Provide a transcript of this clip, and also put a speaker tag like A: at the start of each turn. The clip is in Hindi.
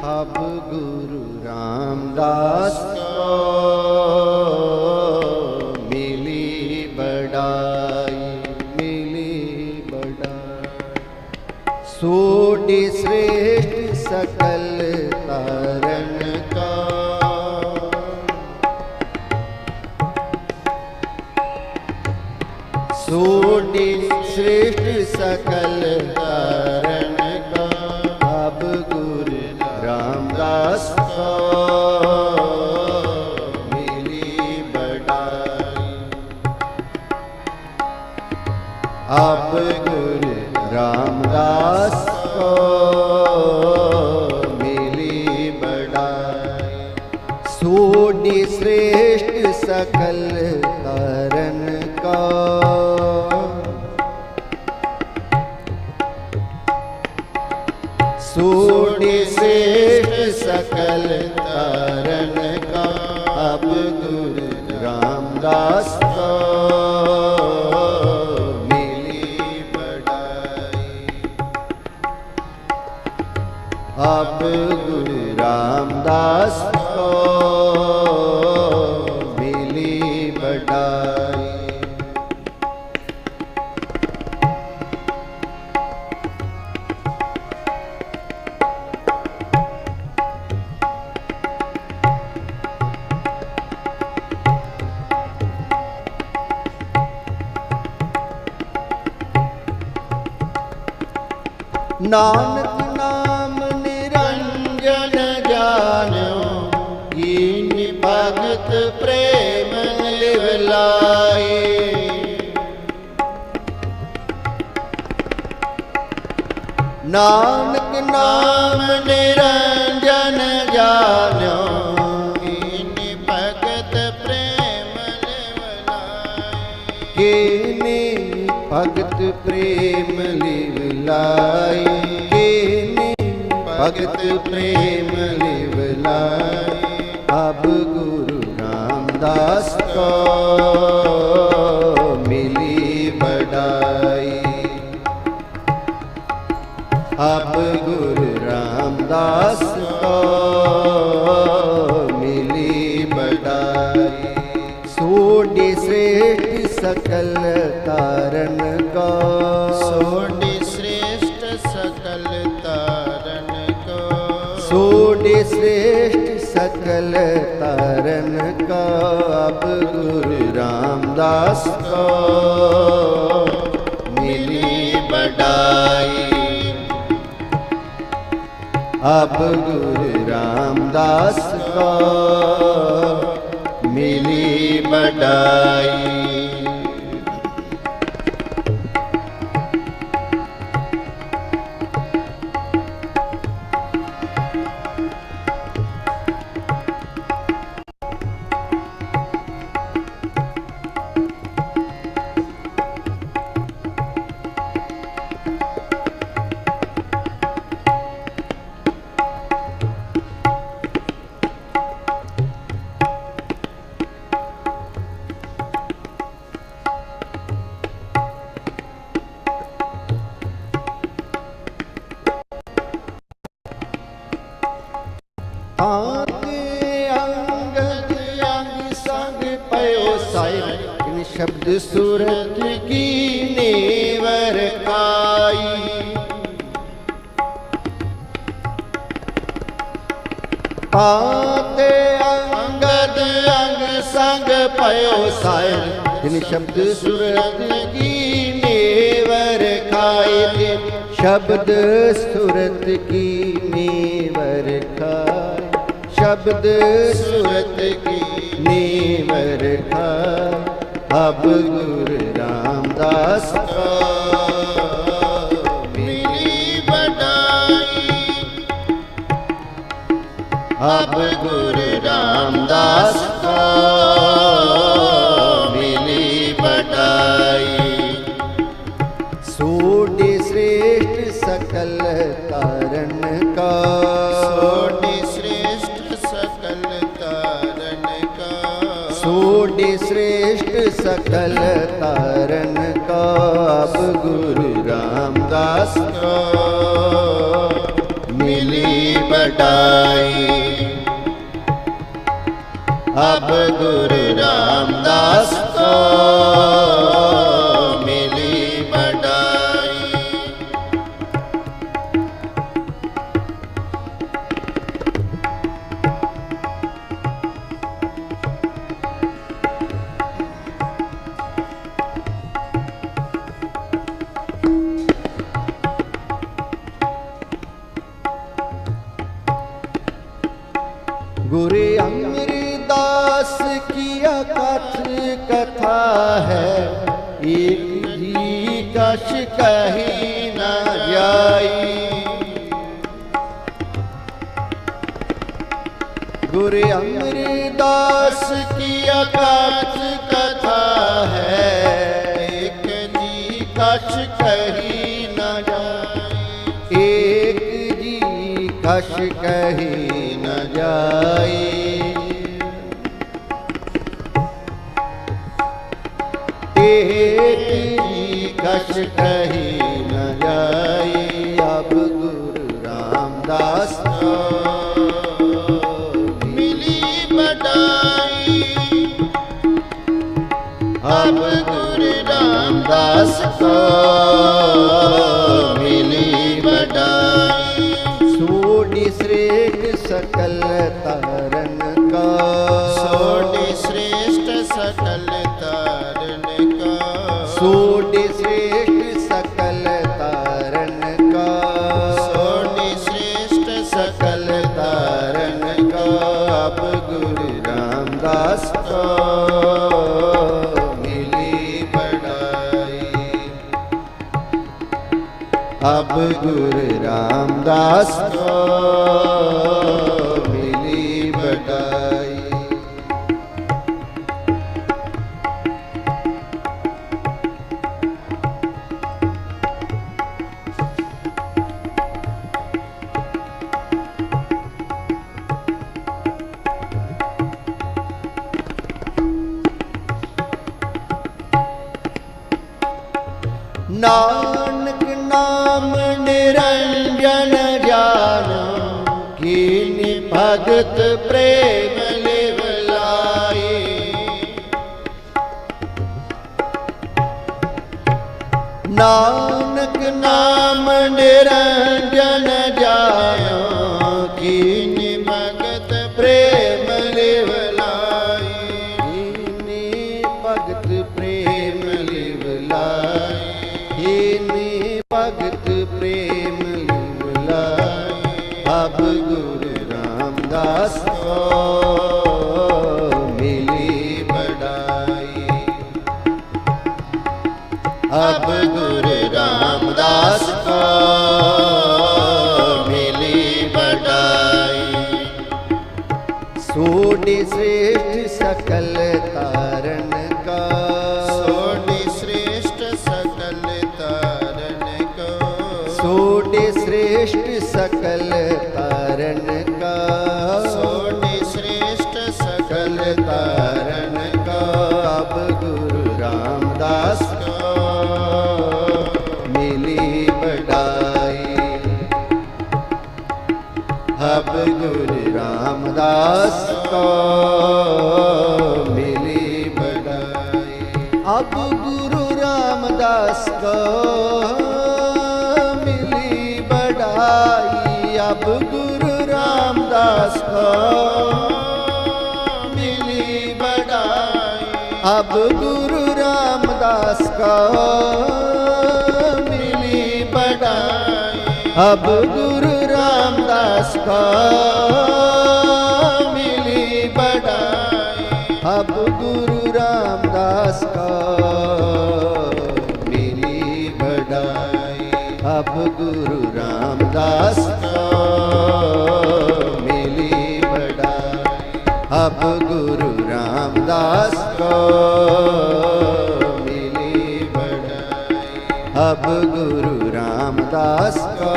A: अब गुरु रामदास को मिली बड़ाई, मिली बड़ाई। सोडी श्रेष्ठ सकल तारण का, सोडी श्रेष्ठ सकल तारण का। अब गुरु रामदास को मिली बड़ाई, अब गुरु रामदास को मिली बड़ाई। सोडी श्रेष्ठ सकल तारण का, सोडी श्रेष्ठ सकल तारण का। अब गुरु रामदास को मिली बड़ाई, अब गुरु रामदास को मिली बड़ाई। नानक नाम निरंजन जानो, कीन भगत प्रेम लिवलाए। नानक नाम निरंजन जानो, कीन भगत प्रेम लिवलाए। कीन भगत प्रेम लिवलाए, भगत प्रेम लिवलाए। अब गुरु रामदास को मिली बड़ाई, अब गुरु रामदास को मिली बड़ाई। सोडी श्रेष्ठ सकल तारण का, सोडी श्रेष्ठ सकल तारण का। सोडी श्रेष्ठ सकल तारण का। अब गुरु रामदास को मिली बड़ाई, अब गुरु रामदास को मिली बड़ाई। अंगद अंग संग पयो साहिब, इन शब्द सूरत की नेवर खाई। पाते अंगद अंग संग पयो साहिब, इन शब्द सूरत की नेवर खाई। शब्द सूरत की नेवर खाई, शब्द सूरत की नेवर खाई। अब गुरु रामदास को मिली बड़ाई, अब गुरु रामदास को मिली बड़ाई। सोडी श्रेष्ठ सकल तारण का, सोडी श्रेष्ठ सकल तारण का। सोडी श्रेष्ठ सकल तारण का। अब गुरु रामदास को मिली बड़ाई, बढ़ाई। अब गुरु रामदास को मिली बढ़ाई। गुरु अमरदास की अकथ कथा है, एक जी कछ कही न जाई। गुरु अमरदास की अकथ कथा है, एक जी कछ कही न जाई। एक जी कछ कही न जाई। एक जी कछ कही न जाई। अब गुरु रामदास को मिली बढ़ाई। अब गुरु रामदास को मिली बढ़ाई। सोडी श्रेष्ठ सकल तारन का, सोडी श्रेष्ठ सकल तारन का, सोडी श्रेष्ठ सकल तारन का, सोडी श्रेष्ठ सकल तारन का। अब गुरु रामदास को मिली बढ़ाई। अब गुरु रामदास को मिली बढ़ाई। नानक नाम निरंजन जानो, कीनि भगत प्रेम लिव लाई। नानक नाम निरंजन जानो, कीनि भगत प्रेम लिव लाई। कीनि भगत प्रेम लिव लाई। कीनि भगत प्रेम लिव लाई। अब गुरु रामदास को मिली बढ़ाई। अब गुरु रामदास को मिली बढ़ाई। सोडी श्रेष्ठ सकल तारन का, सोडी श्रेष्ठ सकल तारन का, सोडी श्रेष्ठ सकल तारन का, सोडी श्रेष्ठ सकल तारन का। अब गुरु रामदास को मिली बढ़ाई। अब गुरु रामदास को मिली बढ़ाई। अब गुरु रामदास को मिली बढ़ाई। अब गुरु रामदास को मिली बढ़ाई। अब गुरु रामदास को मिली बढ़ाई। अब गुरु रामदास को मिली बढ़ाई। अब गुरु रामदास को मिली बढ़ाई। अब गुरु रामदास को मिली बढ़ाई। अब गुरु रामदास को मिली बढ़ाई। अब गुरु रामदास को